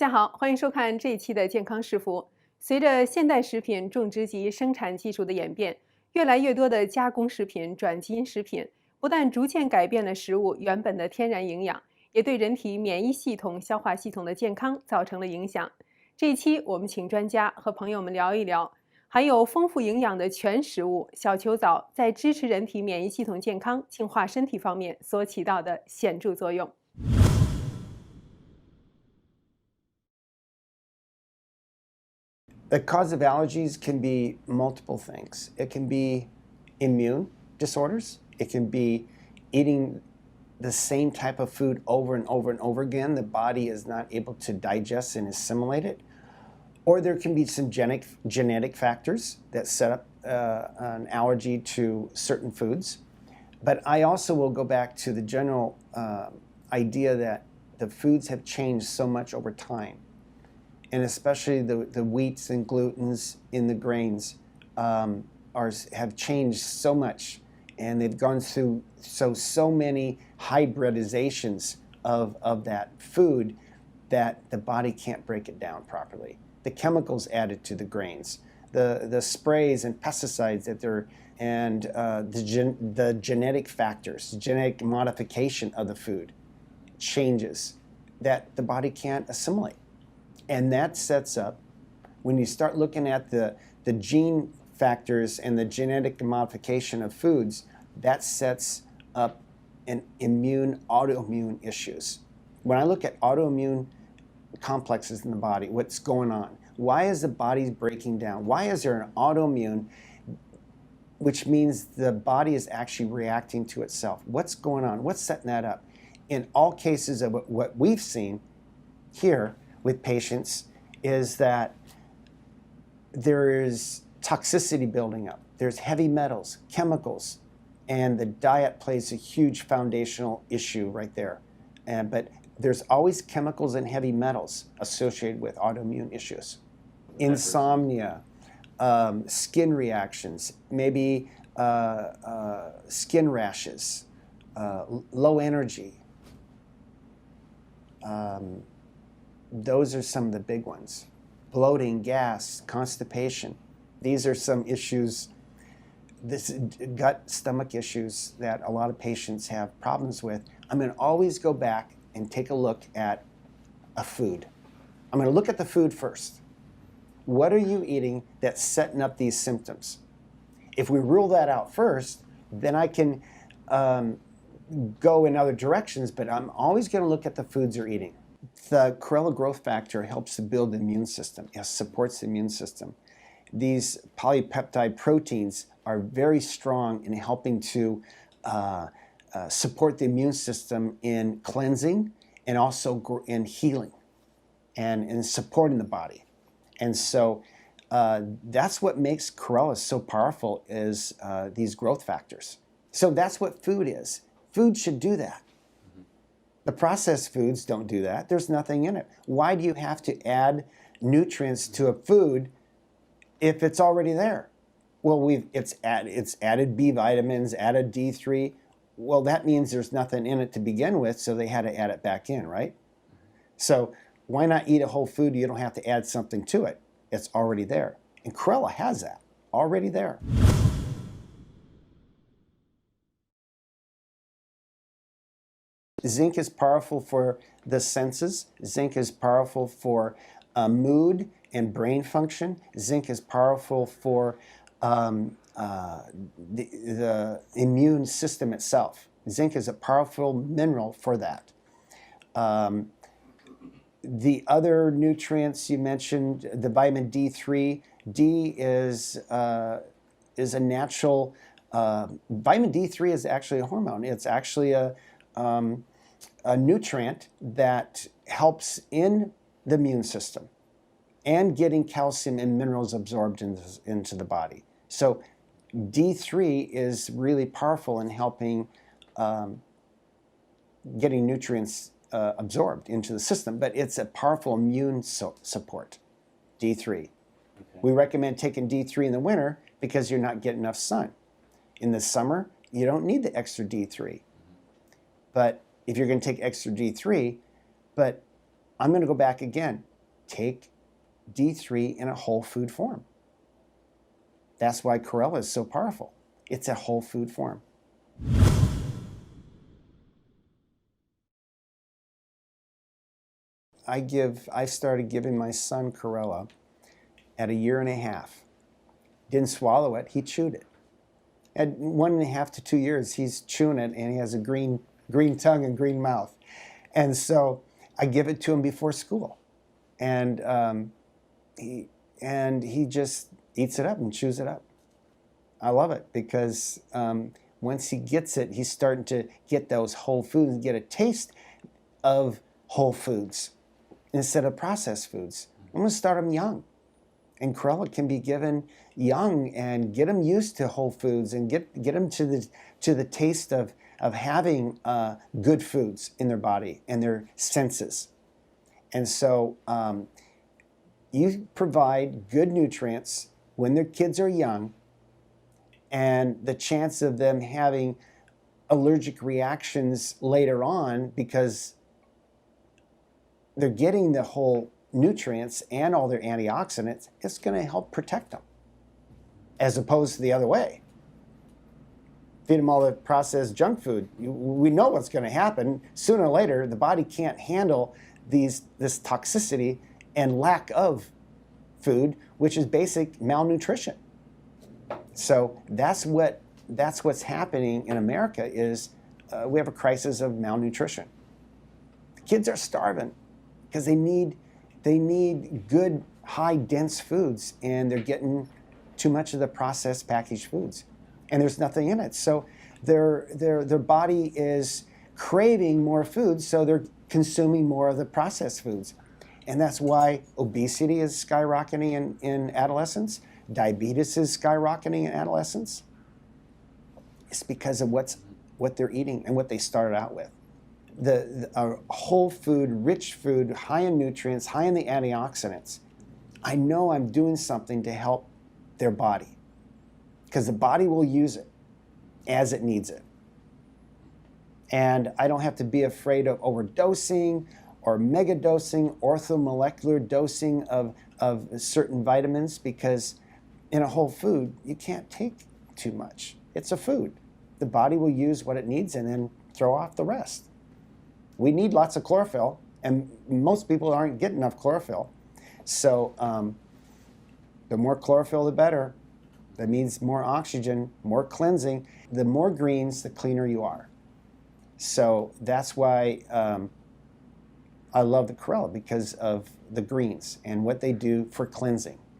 家好，欢迎收看这一期的健康是福。随着现代食品种植及生产技术的演变，越来越多的加工食品、转基因食品不但逐渐改变了食物原本的天然营养，也对人体免疫系统、消化系统的健康造成了影响。这一期我们请专家和朋友们聊一聊，含有丰富营养的全食物小球藻在支持人体免疫系统健康、净化身体方面所起到的显著作用。The cause of allergies can be multiple things. It can be immune disorders. It can be eating the same type of food over and over and over again. The body is not able to digest and assimilate it. Or there can be some genetic factors that set up an allergy to certain foods. But I also will go back to the general idea that the foods have changed so much over time. And especially the wheats and glutens in the grains have changed so much, and they've gone through so many hybridizations of that food that the body can't break it down properly. The chemicals added to the grains, the sprays and pesticides that they're and the genetic factors, genetic modification of the food changes that the body can't assimilate. And that sets up, when you start looking at the gene factors and the genetic modification of foods, that sets up an autoimmune issues. When I look at autoimmune complexes in the body, what's going on? Why is the body breaking down? Why is there an autoimmune, which means the body is actually reacting to itself? What's going on? What's setting that up? In all cases of what we've seen here, with patients is that there is toxicity building up. There's heavy metals, chemicals, and the diet plays a huge foundational issue right there. But there's always chemicals and heavy metals associated with autoimmune issues. Insomnia, skin reactions, maybe skin rashes, low energy. Those are some of the big ones. Bloating, gas, constipation. These are some issues, this gut, stomach issues that a lot of patients have problems with. I'm going to always go back and take a look at a food. I'm going to look at the food first. What are you eating that's setting up these symptoms? If we rule that out first, then I can go in other directions, but I'm always going to look at the foods you're eating. The chlorella growth factor helps to build the immune system. It supports the immune system. These polypeptide proteins are very strong in helping to support the immune system in cleansing and also in healing and in supporting the body. And so that's what makes chlorella so powerful, is these growth factors. So that's what food is. Food should do that. The processed foods don't do that. There's nothing in it. Why do you have to add nutrients to a food if it's already there? Well, it's added B vitamins, added D3. Well, that means there's nothing in it to begin with, so they had to add it back in, right? So why not eat a whole food? You don't have to add something to it. It's already there. And chlorella has that already there. Zinc is powerful for the senses. Zinc is powerful for mood and brain function. Zinc is powerful for the immune system itself. Zinc is a powerful mineral for that. The other nutrients you mentioned, the vitamin D3. D is a natural. Vitamin D3 is actually a hormone. It's actually a nutrient that helps in the immune system and getting calcium and minerals absorbed into the body. So D3 is really powerful in helping getting nutrients absorbed into the system, but it's a powerful immune support, D3. Okay. We recommend taking D3 in the winter because you're not getting enough sun. In the summer, you don't need the extra D3. But if you're going to take extra D3, but I'm going to go back again. take D3 in a whole food form. That's why chlorella is so powerful. It's a whole food form. I started giving my son chlorella at 1.5 years. Didn't swallow it, he chewed it. At 1.5 to 2 years, he's chewing it and he has a green tongue and green mouth. And so I give it to him before school. And he just eats it up and chews it up. I love it because once he gets it, he's starting to get those whole foods and get a taste of whole foods instead of processed foods. I'm going to start him young. And chlorella can be given young and get them used to whole foods and get them to the taste of having good foods in their body and their senses. And so you provide good nutrients when their kids are young, and the chance of them having allergic reactions later on because they're getting the whole nutrients and all their antioxidants, it's going to help protect them, as opposed to the other way. Feed them all the processed junk food. We know what's going to happen. Sooner or later, the body can't handle this toxicity and lack of food, which is basic malnutrition. So that's what's happening in America is we have a crisis of malnutrition. The kids are starving because they need good, high, dense foods, and they're getting too much of the processed packaged foods, and there's nothing in it. So their body is craving more food, so they're consuming more of the processed foods. And that's why obesity is skyrocketing in adolescence. Diabetes is skyrocketing in adolescence. It's because of what they're eating and what they started out with. The whole food, rich food, high in nutrients, high in the antioxidants. I know I'm doing something to help their body because the body will use it as it needs it. And I don't have to be afraid of overdosing or megadosing, orthomolecular dosing of certain vitamins, because in a whole food, you can't take too much. It's a food. The body will use what it needs and then throw off the rest. We need lots of chlorophyll, and most people aren't getting enough chlorophyll. So the more chlorophyll, the better. That means more oxygen, more cleansing. The more greens, the cleaner you are. So that's why I love the chlorella, because of the greens and what they do for cleansing.